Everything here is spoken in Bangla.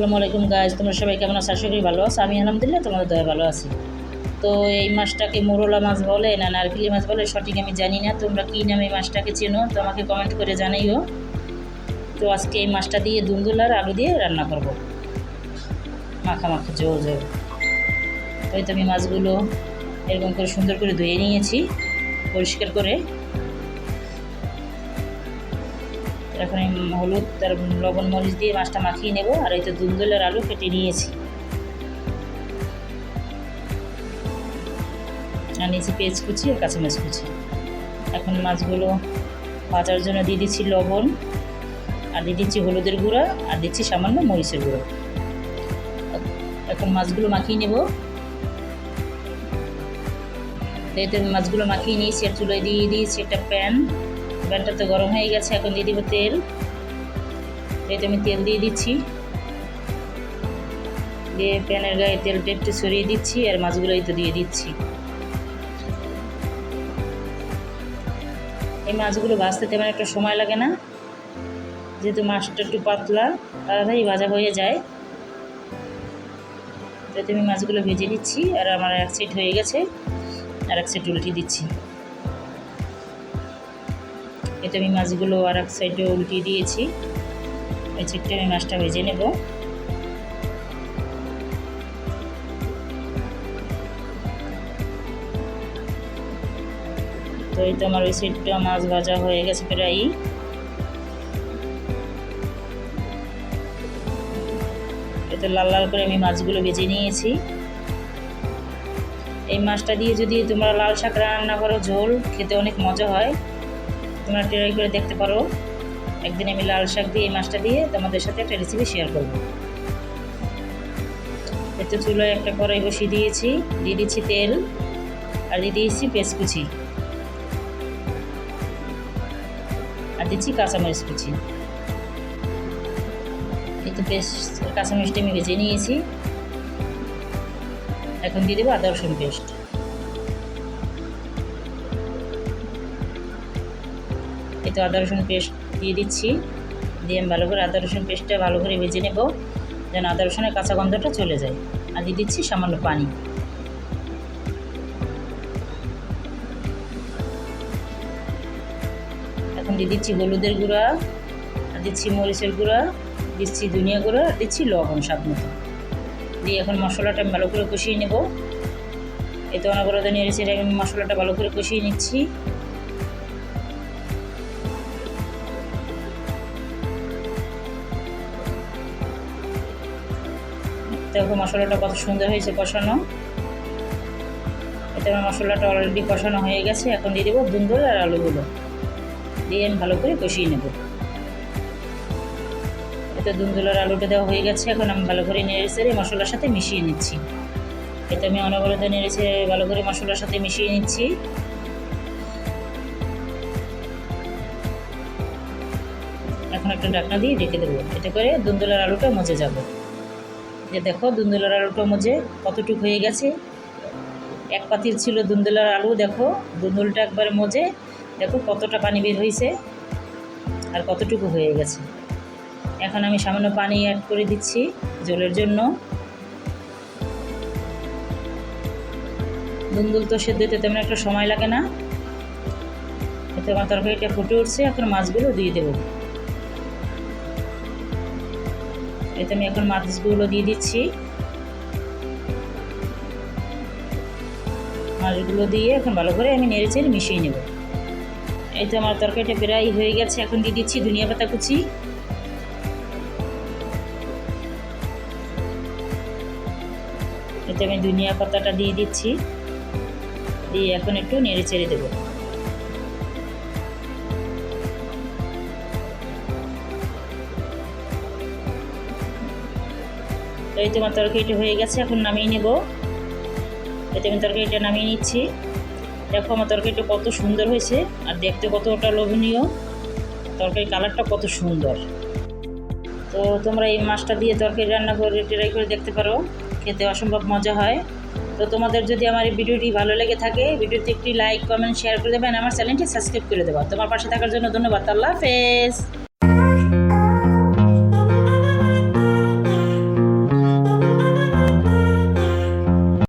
আসসালামু আলাইকুম গাইজ, তোমরা সবাই কেমন আছো? আশা করি ভালো আছো। আমি আলহামদুলিল্লাহ তোমাদের দয়া ভালো আছি। তো এই মাছটাকে মোরলা মাছ বলে না নারকেলি মাছ বলে সঠিক আমি জানি না। তোমরা কী নামে এই মাছটাকে চেনো তো আমাকে কমেন্ট করে জানাইও। তো আজকে এই মাছটা দিয়ে দুন্দুল আর আলু দিয়ে রান্না করব, মাখা মাখা ঝোল ঝোল। তো আমি মাছগুলো এরকম করে সুন্দর করে ধুয়ে নিয়েছি পরিষ্কার করে। এখন হলুদ আর লবণ মরিচ দিয়ে মাছটা মাখিয়ে নেব। আর এই তো দুন্দুল আর আলু কেটে নিয়েছি আর নিয়েছি পেঁয়াজ কুচি আর কাঁচামরিচ কুচি। এখন মাছগুলো ভাজার জন্য দিয়ে দিচ্ছি লবণ, আর দিয়ে দিচ্ছি হলুদের গুঁড়া, আর দিচ্ছি সামান্য মরিচের গুঁড়ো। এখন মাছগুলো মাখিয়ে নেব। এতে মাছগুলো মাখিয়ে নিয়েছি আর চুলায় দিয়ে দিয়েছি একটা প্যানটা তো গরম হয়ে গেছে। এখন দিয়ে দিব তেল। এতে আমি তেল দিয়ে দিচ্ছি, দিয়ে প্যানের গায়ে তেলটা একটু ছড়িয়ে দিচ্ছি আর মাছগুলোই তো দিয়ে দিচ্ছি। এই মাছগুলো ভাজতে তেমন একটা সময় লাগে না, যেহেতু মাছটা একটু পাতলা, তাড়াতাড়ি ভাজা হয়ে যায়। তো আমি মাছগুলো ভেজে নিচ্ছি আর আমার এক সাইড হয়ে গেছে, আর এক সাইড উল্টিয়ে দিচ্ছি। এতে আমি মাছগুলো আর এক সাইডে উল্টিয়ে দিয়েছি। এই সাইডটা আমি মাছটা ভেজে নেব। তো এই তো আমার ওই সাইডটা মাছ ভাজা হয়ে গেছে প্রায়। এতে লাল লাল করে আমি মাছগুলো ভেজে নিয়েছি। এই মাছটা দিয়ে যদি তোমরা লাল শাক রান্না করো, ঝোল খেতে অনেক মজা হয়। তোমরা ট্রাই করে দেখতে পারো। একদিন আমি লাল শাক দিয়ে এই মাছটা দিয়ে তোমাদের সাথে একটা রেসিপি শেয়ার করব। এতে চুলায় একটা কড়াই বসিয়ে দিয়েছি, দিয়ে দিচ্ছি তেল আর দিয়ে দিয়েছি পেঁয়াজ কুচি আর দিচ্ছি কাঁচামরিচ কুচি। এই তো কাঁচামরিচটা আমি ভেজে নিয়েছি। এখন দিয়ে দেবো আদা রসুন পেস্ট। এই তো আদা রসুন পেস্ট দিয়ে দিচ্ছি, দিয়ে আমি ভালো করে আদা রসুন পেস্টটা ভালো করে ভেজে নেব, যেন আদা রসুনের কাঁচা গন্ধটা চলে যায়। আর দিয়ে দিচ্ছি সামান্য পানি। এখন দিয়ে দিচ্ছি হলুদের গুঁড়া, আর দিচ্ছি মরিচের গুঁড়া, দিচ্ছি ধনিয়া গুঁড়া, আর দিচ্ছি লবণ স্বাদ মতো। দিয়ে এখন মশলাটা আমি ভালো করে কষিয়ে নেব। এই তো অনবরত নেড়েছে, আমি মশলাটা ভালো করে কষিয়ে নিচ্ছি। দেখো মশলাটা কত সুন্দর হয়েছে কষানো। এতে আমার মশলাটা অলরেডি কষানো হয়ে গেছে। এখন দিয়ে দেবো দুন্দুল আর আলুগুলো, দিয়ে আমি ভালো করে কষিয়ে নেব। এতে দুন্দুল আর আলুটা দেওয়া হয়ে গেছে। এখন আমি ভালো করে নেড়ে মশলার সাথে মিশিয়ে নিচ্ছি। এতে আমি অনবরত নেড়ে ভালো করে মশলার সাথে মিশিয়ে নিচ্ছি। এখন একটা ঢাকনা দিয়ে ঢেকে দেবো, এতে করে দুন্দুল আর আলুটা মজে যাবে। যে দেখো দুন্দুল আর আলুটা মজে কতটুকু হয়ে গেছে। এক পাতিল ছিল দুন্দুল আর আলু, দেখো দুন্দুলটা একবারে মজে, দেখো কতটা পানি বের হয়েছে আর কতটুকু হয়ে গেছে। এখন আমি সামান্য পানি অ্যাড করে দিচ্ছি ঝোলের জন্য। দুন্দুল তো সেদ্ধ হতে তেমন একটা সময় লাগে না। এতে আমার তরকারিটা ফুটে উঠছে। এখন মাছগুলো দিয়ে দেবো। এতে আমি এখন মাছগুলো দিয়ে দিচ্ছি। মাছগুলো দিয়ে এখন ভালো করে আমি নেড়ে মিশিয়ে নেব। এই তো আমার তরকারিটা প্রায় হয়ে গেছে। এখন দিয়ে দিচ্ছি ধনিয়া পাতা কুচি। এতে আমি ধনিয়া পাতাটা দিয়ে দিচ্ছি, দিয়ে এখন একটু নেড়ে চেড়ে দেবো। এই তো আমার তরকারিটা হয়ে গেছে। এখন নামিয়ে নেব। এতে আমি তরকারিটা নামিয়ে নিচ্ছি। দেখো আমার তরকারিটা কত সুন্দর হয়েছে আর দেখতে কতটা লোভনীয়। তরকারি কালারটা কত সুন্দর। তো তোমরা এই মাছটা দিয়ে তরকারি রান্না করে ট্রাই করে দেখতে পারো, খেতে অসম্ভব মজা হয়। তো তোমাদের যদি আমার এই ভিডিওটি ভালো লেগে থাকে, ভিডিওতে একটি লাইক কমেন্ট শেয়ার করে দেবেন, আমার চ্যানেলটি সাবস্ক্রাইব করে দেবা। তোমার পাশে থাকার জন্য ধন্যবাদ। আল্লাহ হাফেজ।